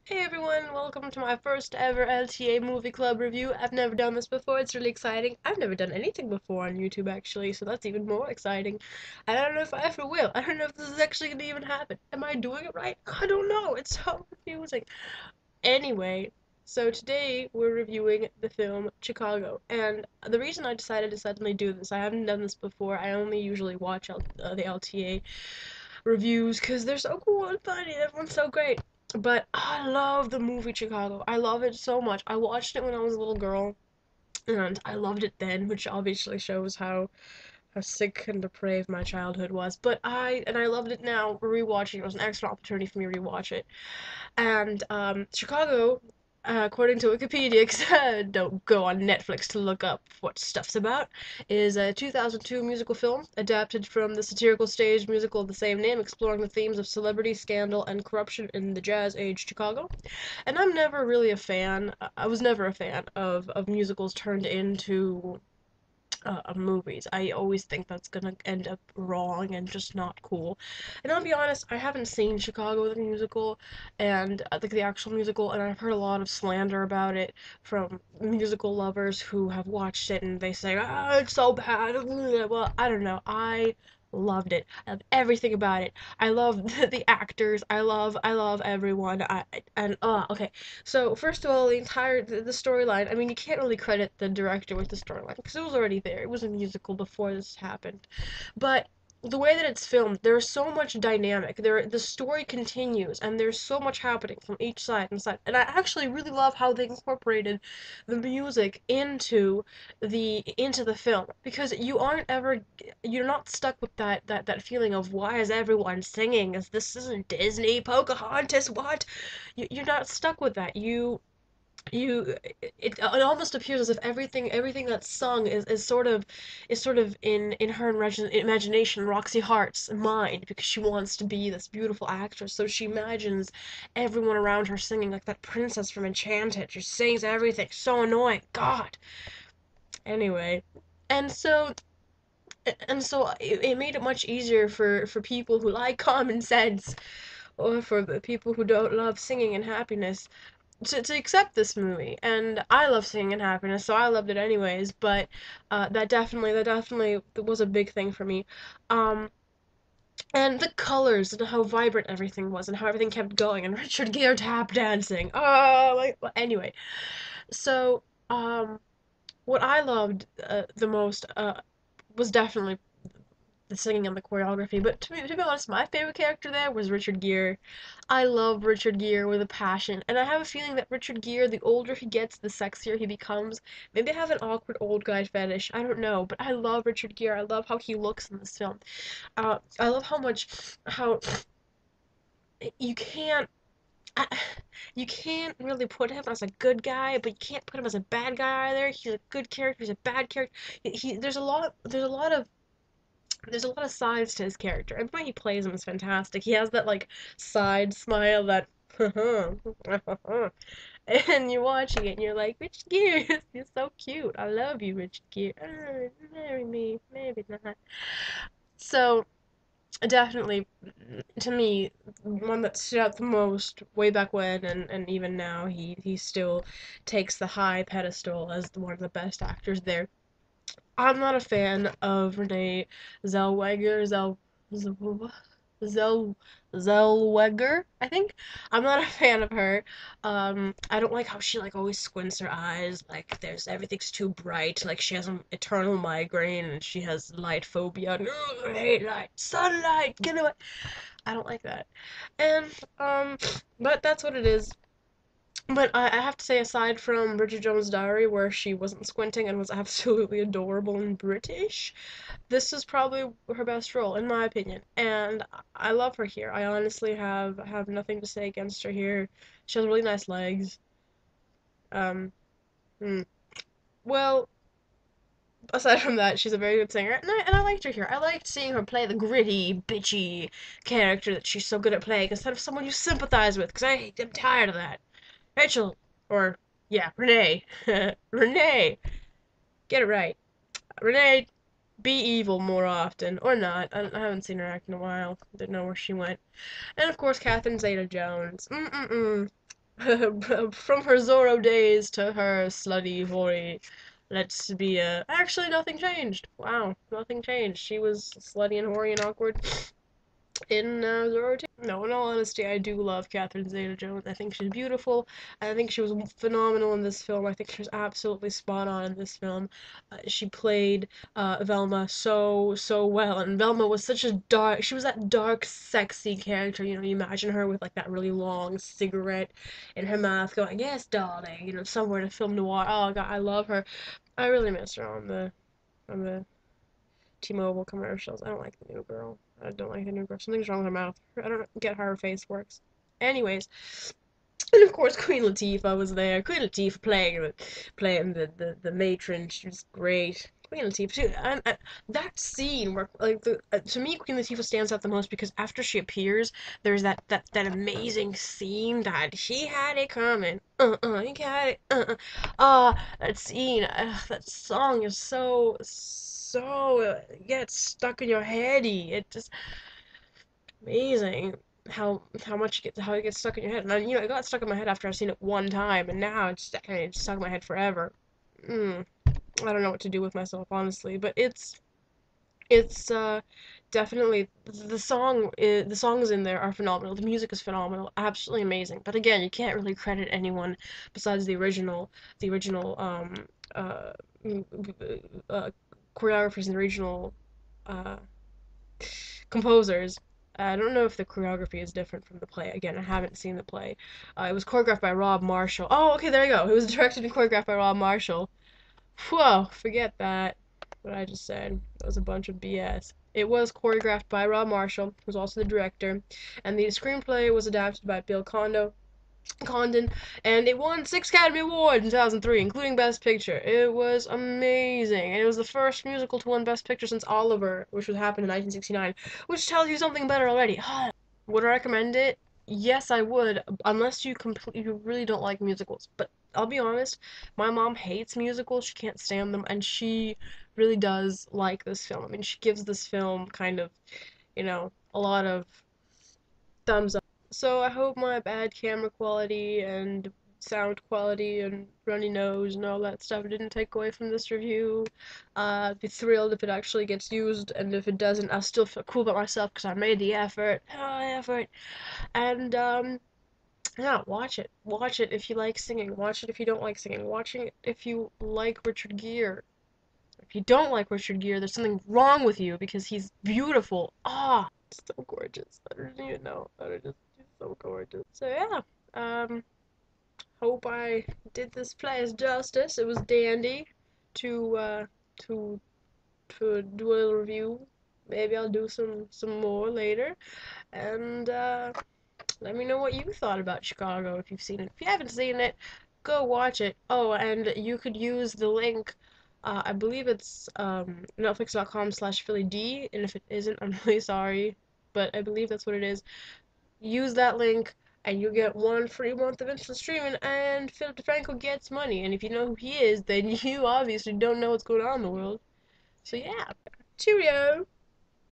Hey everyone, welcome to my first ever LTA movie club review. I've never done this before, it's really exciting. I've never done anything before on YouTube actually, so that's even more exciting. I don't know if I ever will. I don't know if this is actually gonna even happen. Am I doing it right? I don't know, it's so confusing. Anyway, so today we're reviewing the film Chicago, and the reason I decided to suddenly do this, I haven't done this before, I only usually watch the LTA reviews because they're so cool and funny. Everyone's so great. But I love the movie Chicago. I love it so much. I watched it when I was a little girl, and I loved it then, which obviously shows how sick and depraved my childhood was. But I loved it now. Rewatching it was an excellent opportunity for me to rewatch it. And Chicago, according to Wikipedia, 'cause don't go on Netflix to look up what stuff's about, is a 2002 musical film adapted from the satirical stage musical of the same name, exploring the themes of celebrity, scandal, and corruption in the jazz age Chicago. And I'm never really a fan. I was never a fan of musicals turned into movies. I always think that's gonna end up wrong and just not cool. And I'll be honest, I haven't seen Chicago the musical and like the actual musical, and I've heard a lot of slander about it from musical lovers who have watched it and they say, "Ah, it's so bad." Well, I don't know. I loved it. I love everything about it. I love the actors. I love everyone. Okay. So first of all, the storyline. I mean, you can't really credit the director with the storyline because it was already there. It was a musical before this happened, but the way that it's filmed, there's so much dynamic. The story continues, and there's so much happening from each side and side. And I actually really love how they incorporated the music into the film because you're not stuck with that feeling of why is everyone singing? Is this isn't Disney, Pocahontas, what? You're not stuck with that. It almost appears as if everything that's sung is sort of in her imagination, Roxy Hart's mind, because she wants to be this beautiful actress, so she imagines everyone around her singing like that princess from Enchanted. She sings everything so annoying, god. Anyway, and so it made it much easier for people who like common sense, or for the people who don't love singing and happiness, to accept this movie. And I love singing and happiness, so I loved it anyways. But that definitely was a big thing for me. Um, and the colors and how vibrant everything was and how everything kept going and Richard Gere tap dancing. Oh, like anyway. So what I loved the most was definitely the singing and the choreography. But to be honest, my favorite character there was Richard Gere. I love Richard Gere with a passion, and I have a feeling that Richard Gere, the older he gets, the sexier he becomes. Maybe I have an awkward old guy fetish. I don't know, but I love Richard Gere. I love how he looks in this film. I love how you can't. I, you can't really put him as a good guy, but you can't put him as a bad guy either. He's a good character. He's a bad character. There's a lot of sides to his character, and the way he plays him is fantastic. He has that like side smile, that and you're watching it and you're like, Richard Gere, you're so cute. I love you, Richard Gere. Marry me, maybe not. So definitely, to me, one that stood out the most way back when, and even now, he still takes the high pedestal as one of the best actors there. I'm not a fan of Renee Zellweger. Zell, Zellweger, I think. I'm not a fan of her. I don't like how she like always squints her eyes. Like there's everything's too bright. Like she has an eternal migraine and she has light phobia. And, I hate light, sunlight, get away. I don't like that. And but that's what it is. But I have to say, aside from Bridget Jones' Diary, where she wasn't squinting and was absolutely adorable and British, this is probably her best role, in my opinion. And I love her here. I honestly have nothing to say against her here. She has really nice legs. Um, hmm. Well, aside from that, she's a very good singer, and I liked her here. I liked seeing her play the gritty, bitchy character that she's so good at playing, instead of someone you sympathize with, because I'm tired of that. Rachel, or yeah, Renee. Renee, get it right. Renee, be evil more often, or not. I haven't seen her act in a while. Didn't know where she went. And of course, Catherine Zeta-Jones. Mm-mm-mm. From her Zorro days to her slutty, hoary, let's be actually nothing changed. Wow, nothing changed. She was slutty and hoary and awkward in Zorro too. No, in all honesty, I do love Catherine Zeta-Jones. I think she's beautiful. I think she was phenomenal in this film. I think she was absolutely spot on in this film. She played Velma so well, and Velma was such a dark. She was that dark, sexy character. You know, you imagine her with like that really long cigarette in her mouth, going, "Yes, darling," you know, somewhere to film noir. Oh God, I love her. I really miss her on the T-Mobile commercials. I don't like the new girl. I don't like the new girl. Something's wrong with her mouth. I don't get how her face works. Anyways, and of course Queen Latifah was there. Queen Latifah playing the matron. She was great. Queen Latifah too. And that scene where like to me Queen Latifah stands out the most because after she appears, there's that amazing scene that he had it coming. He got it. That scene. That song is so gets stuck in your heady. It just amazing how it gets stuck in your head. And you know, it got stuck in my head after I've seen it one time, and now it's stuck in my head forever. Mm, I don't know what to do with myself, honestly, but it's definitely the songs in there are phenomenal. The music is phenomenal, absolutely amazing. But again, you can't really credit anyone besides the original uh, mm, uh choreographers and the original uh composers. I don't know if the choreography is different from the play. Again, I haven't seen the play. It was choreographed by Rob Marshall. Oh, okay, there you go. It was directed and choreographed by Rob Marshall. Whoa, forget that. What I just said. That was a bunch of BS. It was choreographed by Rob Marshall, who was also the director, and the screenplay was adapted by Bill Condon, and it won 6 Academy Awards in 2003, including Best Picture. It was amazing, and it was the first musical to win Best Picture since Oliver, which would happen in 1969, which tells you something better already. Would I recommend it? Yes, I would, unless you really don't like musicals. But I'll be honest, my mom hates musicals. She can't stand them, and she really does like this film. I mean, she gives this film kind of, a lot of thumbs up. So I hope my bad camera quality and sound quality and runny nose and all that stuff didn't take away from this review. I'd be thrilled if it actually gets used, and if it doesn't, I'll still feel cool about myself because I made the effort. Effort. And, yeah, watch it. Watch it if you like singing. Watch it if you don't like singing. Watching it if you like Richard Gere. If you don't like Richard Gere, there's something wrong with you because he's beautiful. So gorgeous. I don't even know how to just he's so gorgeous. So yeah, hope I did this place justice. It was dandy to to to do a little review. Maybe I'll do some more later. And let me know what you thought about Chicago if you've seen it. If you haven't seen it, go watch it. Oh, and you could use the link. I believe it's netflix.com/PhillyD, and if it isn't, I'm really sorry, but I believe that's what it is. Use that link, and you get 1 free month of instant streaming, and Philip DeFranco gets money. And if you know who he is, then you obviously don't know what's going on in the world. So yeah, cheerio!